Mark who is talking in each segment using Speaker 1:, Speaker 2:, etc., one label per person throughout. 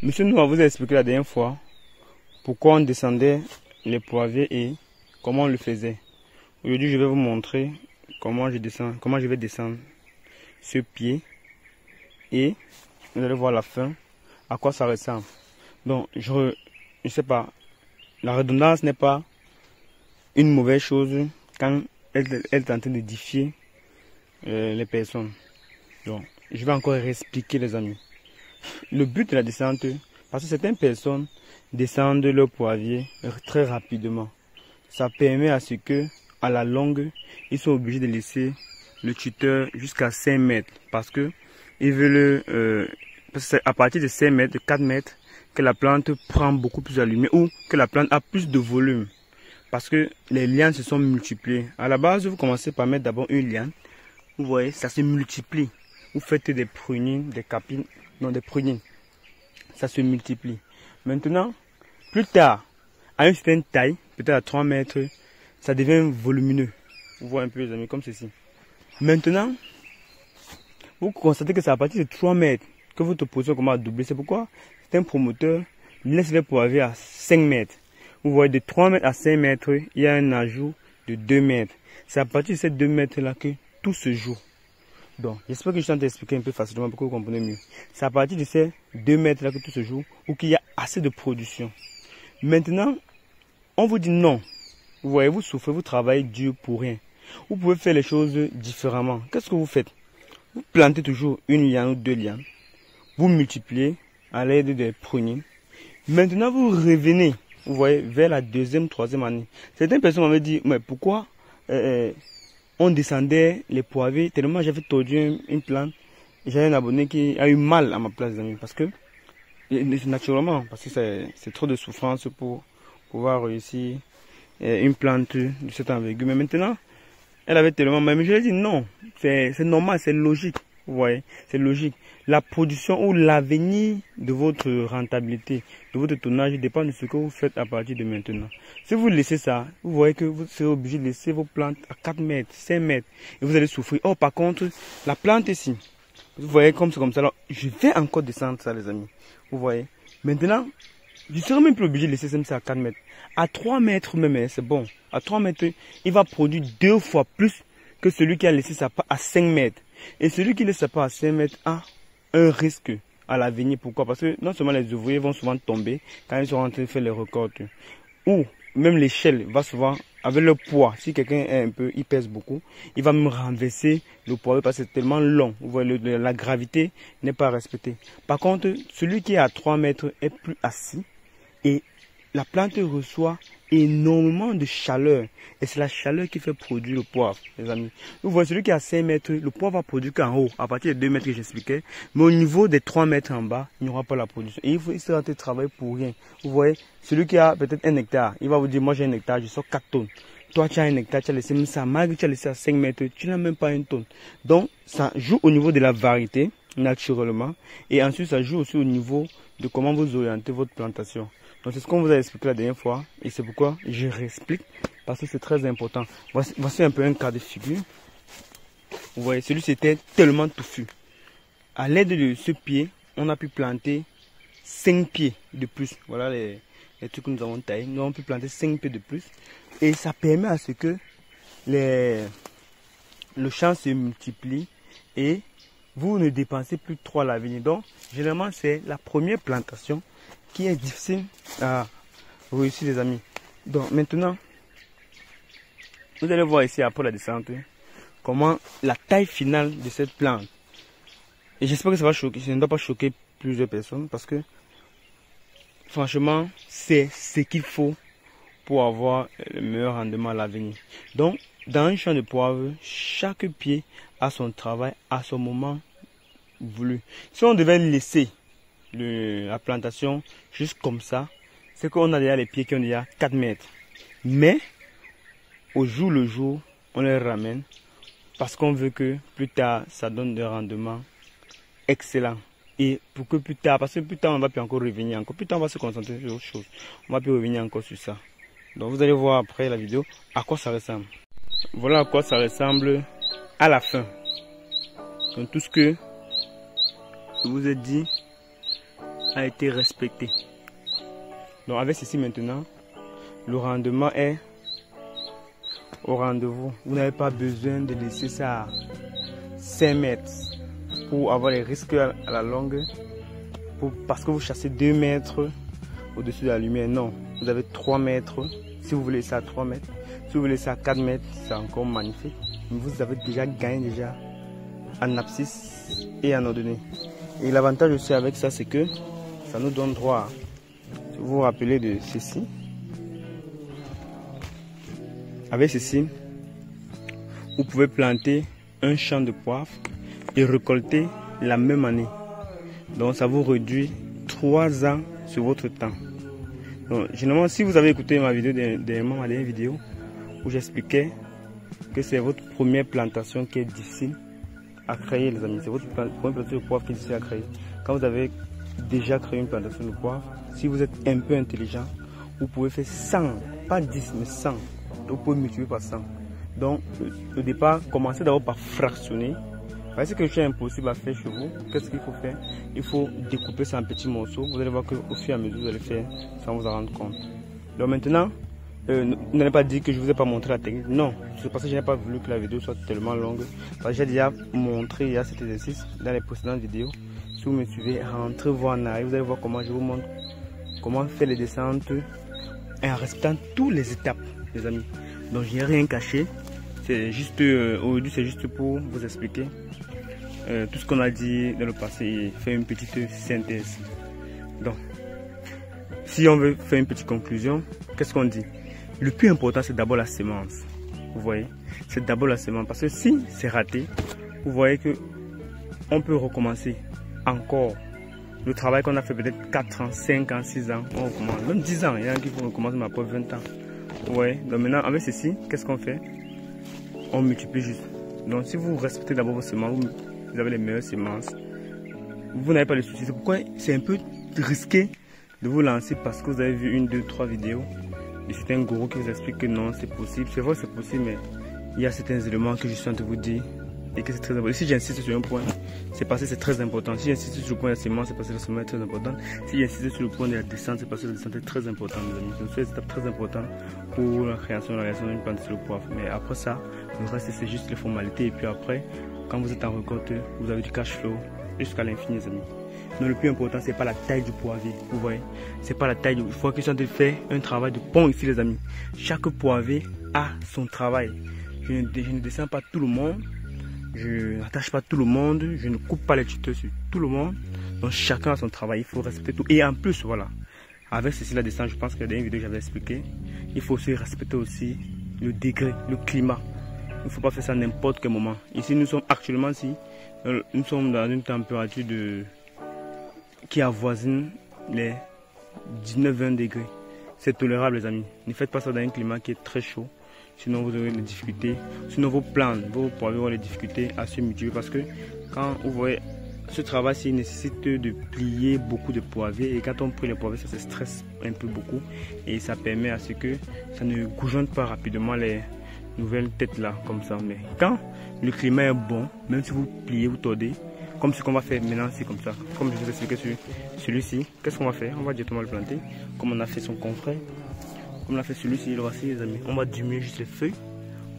Speaker 1: Monsieur Noah vous a expliqué la dernière fois pourquoi on descendait les poivriers et comment on le faisait. Aujourd'hui, je vais vous montrer comment je vais descendre ce pied et vous allez voir à la fin à quoi ça ressemble. Donc, je sais pas, la redondance n'est pas une mauvaise chose quand elle est en train de défier les personnes. Donc, je vais encore expliquer les amis. Le but de la descente, parce que certaines personnes descendent le poivrier très rapidement. Ça permet à ce que, à la longue, ils sont obligés de laisser le tuteur jusqu'à 5 mètres. Parce que ils veulent, parce que c'est à partir de 5 mètres, de 4 mètres, que la plante prend beaucoup plus à lumière ou que la plante a plus de volume. Parce que les lianes se sont multipliées. À la base, vous commencez par mettre d'abord une liane. Vous voyez, ça se multiplie. Vous faites des prunines, des capines, non des prunines. Ça se multiplie. Maintenant, plus tard, à une certaine taille, peut-être à 3 mètres, ça devient volumineux. Vous voyez un peu les amis, comme ceci. Maintenant, vous constatez que c'est à partir de 3 mètres que votre position commence à doubler. C'est pourquoi c'est un promoteur laisse les poivriers à 5 mètres. Vous voyez, de 3 mètres à 5 mètres, il y a un ajout de 2 mètres. C'est à partir de ces 2 mètres-là que tout se joue. Donc, j'espère que je t'ai expliqué un peu facilement pour que vous compreniez mieux. C'est à partir de ces 2 mètres-là que tout se joue ou qu'il y a assez de production. Maintenant, on vous dit non. Vous voyez, vous souffrez, vous travaillez dur pour rien. Vous pouvez faire les choses différemment. Qu'est-ce que vous faites? Vous plantez toujours une liane ou 2 lianes. Vous multipliez à l'aide des prunines. Maintenant, vous revenez, vous voyez, vers la deuxième, troisième année. Certaines personnes m'avaient dit, mais pourquoi on descendait les poivriers tellement j'avais tordu une plante. J'ai un abonné qui a eu mal à ma place, amis, parce que, naturellement, parce que c'est trop de souffrance pour pouvoir réussir une plante de cette envergure. Mais maintenant, elle avait tellement mal. Mais je lui ai dit non, c'est normal, c'est logique. Vous voyez, c'est logique. La production ou l'avenir de votre rentabilité, de votre tonnage dépend de ce que vous faites à partir de maintenant. Si vous laissez ça, vous voyez que vous serez obligé de laisser vos plantes à 4 mètres, 5 mètres et vous allez souffrir. Oh, par contre, la plante ici, vous voyez comme c'est comme ça. Alors, je vais encore descendre ça, les amis. Vous voyez. Maintenant, je serai même plus obligé de laisser ça à 4 mètres. À 3 mètres même, c'est bon. À 3 mètres, il va produire 2 fois plus que celui qui a laissé sa part à 5 mètres. Et celui qui laisse sa part à 5 mètres a un risque à l'avenir. Pourquoi? Parce que non seulement les ouvriers vont souvent tomber quand ils sont en train de faire les récoltes. Ou même l'échelle va souvent, avec le poids, si quelqu'un est un peu, il pèse beaucoup, il va même renverser le poids parce que c'est tellement long. Vous voyez, la gravité n'est pas respectée. Par contre, celui qui est à 3 mètres est plus assis et la plante reçoit énormément de chaleur. Et c'est la chaleur qui fait produire le poivre, les amis. Vous voyez, celui qui est à 5 mètres, le poivre va produire qu'en haut, à partir de 2 mètres que j'expliquais. Mais au niveau des 3 mètres en bas, il n'y aura pas la production. Et il sera en train de travailler pour rien. Vous voyez, celui qui a peut-être 1 hectare, il va vous dire, moi j'ai 1 hectare, je sors 4 tonnes. Toi, tu as 1 hectare, tu as laissé même ça, malgré que tu as laissé à 5 mètres, tu n'as même pas 1 tonne. Donc, ça joue au niveau de la variété, naturellement. Et ensuite, ça joue aussi au niveau de comment vous orientez votre plantation. Donc c'est ce qu'on vous a expliqué la dernière fois et c'est pourquoi je réexplique parce que c'est très important. Voici un peu un cas de figure. Vous voyez, celui-ci était tellement touffu. À l'aide de ce pied, on a pu planter 5 pieds de plus. Voilà les trucs que nous avons taillés. Nous avons pu planter 5 pieds de plus. Et ça permet à ce que le champ se multiplie et vous ne dépensez plus trop à l'avenir. Donc, généralement, c'est la première plantation qui est difficile à réussir, les amis. Donc maintenant, vous allez voir ici après la descente comment la taille finale de cette plante. Et j'espère que ça va choquer, ça ne doit pas choquer plusieurs personnes parce que franchement, c'est ce qu'il faut pour avoir le meilleur rendement à l'avenir. Donc, dans un champ de poivre, chaque pied a son travail à son moment voulu. Si on devait laisser la plantation juste comme ça, c'est qu'on a déjà les pieds qui ont déjà 4 mètres. Mais au jour le jour, on les ramène parce qu'on veut que plus tard ça donne des rendements excellents. Et pour que plus tard, parce que plus tard on va plus encore revenir encore, plus tard on va se concentrer sur autre chose. On va plus revenir encore sur ça. Donc vous allez voir après la vidéo à quoi ça ressemble. Voilà à quoi ça ressemble à la fin. Donc tout ce que je vous ai dit a été respecté. Donc avec ceci maintenant, le rendement est au rendez-vous. Vous n'avez pas besoin de laisser ça à 5 mètres pour avoir les risques à la longue, parce que vous chassez 2 mètres au-dessus de la lumière. Non, vous avez 3 mètres. Si vous voulez ça à 3 mètres, si vous voulez ça à 4 mètres, c'est encore magnifique. Mais vous avez déjà gagné en abscisse et en ordonnée. Et l'avantage aussi avec ça, c'est que ça nous donne droit, si vous vous rappelez de ceci, avec ceci, vous pouvez planter un champ de poivre et récolter la même année. Donc ça vous réduit 3 ans sur votre temps. Donc généralement, si vous avez écouté ma vidéo dernièrement, ma dernière vidéo, où j'expliquais que c'est votre première plantation qui est difficile à créer, les amis. C'est votre première plantation de poivre qui est difficile à créer. Quand vous avez déjà créé une plantation de poivre, si vous êtes un peu intelligent, vous pouvez faire 100, pas 10 mais 100. Vous pouvez multiplier par 100. Donc au départ, commencez d'abord par fractionner. Voyez ce que c'est impossible à faire chez vous. Qu'est-ce qu'il faut faire? Il faut découper ça en petits morceaux. Vous allez voir qu'au fur et à mesure vous allez faire sans vous en rendre compte. Donc maintenant, n'allez pas dire que je ne vous ai pas montré la technique. Non, c'est parce que je n'ai pas voulu que la vidéo soit tellement longue. Parce que j'ai déjà montré il y a cet exercice dans les précédentes vidéos. Si vous me suivez, rentrez voir en arrière. Vous allez voir comment je vous montre comment faire les descentes et en respectant toutes les étapes, les amis. Donc je n'ai rien caché. C'est juste aujourd'hui, c'est juste pour vous expliquer tout ce qu'on a dit dans le passé et faire une petite synthèse. Donc, si on veut faire une petite conclusion, qu'est-ce qu'on dit? Le plus important, c'est d'abord la semence. Vous voyez, c'est d'abord la semence. Parce que si c'est raté, vous voyez que on peut recommencer encore. Le travail qu'on a fait peut-être 4 ans, 5 ans, 6 ans, on recommence. Même 10 ans, il y en a qui vont recommencer mais après 20 ans. Vous voyez, donc maintenant, avec ceci, qu'est-ce qu'on fait? On multiplie juste. Donc si vous respectez d'abord vos semences, vous avez les meilleures semences, vous n'avez pas de soucis. C'est pourquoi c'est un peu risqué de vous lancer parce que vous avez vu 1, 2, 3 vidéos et c'est un gourou qui vous explique que non, c'est possible. C'est vrai que c'est possible, mais il y a certains éléments que je suis en train de vous dire et que c'est très important. Si j'insiste sur un point, c'est parce que c'est très important. Si j'insiste sur le point de la semence, c'est parce que la semence est très importante. Si j'insiste sur le point de la descente, c'est parce que la descente est très importante, mes amis. Ce sont des étapes très importantes pour la création d'une plante sur le poivre. Mais après ça, le reste c'est juste les formalités. Et puis après, quand vous êtes en récolte, vous avez du cash flow jusqu'à l'infini, les amis. Donc le plus important, c'est pas la taille du poivrier, vous voyez. C'est pas la taille. Il faut que je sois en train de faire un travail de pont ici, les amis. Chaque poivrier a son travail. Je ne descends pas tout le monde. Je n'attache pas tout le monde. Je ne coupe pas les tuteurs sur tout le monde. Donc chacun a son travail. Il faut respecter tout. Et en plus, voilà. Avec ceci, la descente, je pense que dans une vidéo, j'avais expliqué. Il faut aussi respecter aussi le degré, le climat. Il ne faut pas faire ça à n'importe quel moment. Ici, nous sommes actuellement nous sommes dans une température qui avoisine les 19-20 degrés. C'est tolérable, les amis. Ne faites pas ça dans un climat qui est très chaud. Sinon, vous aurez des difficultés. Sinon, vos plantes, vos poivriers auront des difficultés à se multiplier. Parce que quand vous voyez, ce travail-ci nécessite de plier beaucoup de poivriers. Et quand on plie les poivriers, ça se stresse un peu beaucoup. Et ça permet à ce que ça ne goujonne pas rapidement les nouvelles têtes là, comme ça. Mais quand le climat est bon, même si vous pliez, vous tordez, comme ce qu'on va faire maintenant, c'est comme ça. Comme je vous ai expliqué sur celui-ci, qu'est-ce qu'on va faire? On va directement le planter, comme on a fait son confrère. Comme on a fait celui-ci, le voici, les amis. On va diminuer juste les feuilles.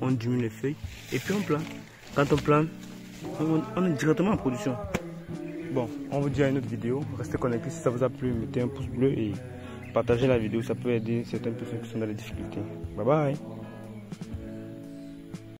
Speaker 1: On diminue les feuilles. Et puis on plante. Quand on plante, on est directement en production. Bon, on vous dit à une autre vidéo. Restez connectés. Si ça vous a plu, mettez un pouce bleu et partagez la vidéo. Ça peut aider certaines personnes qui sont dans les difficultés. Bye bye.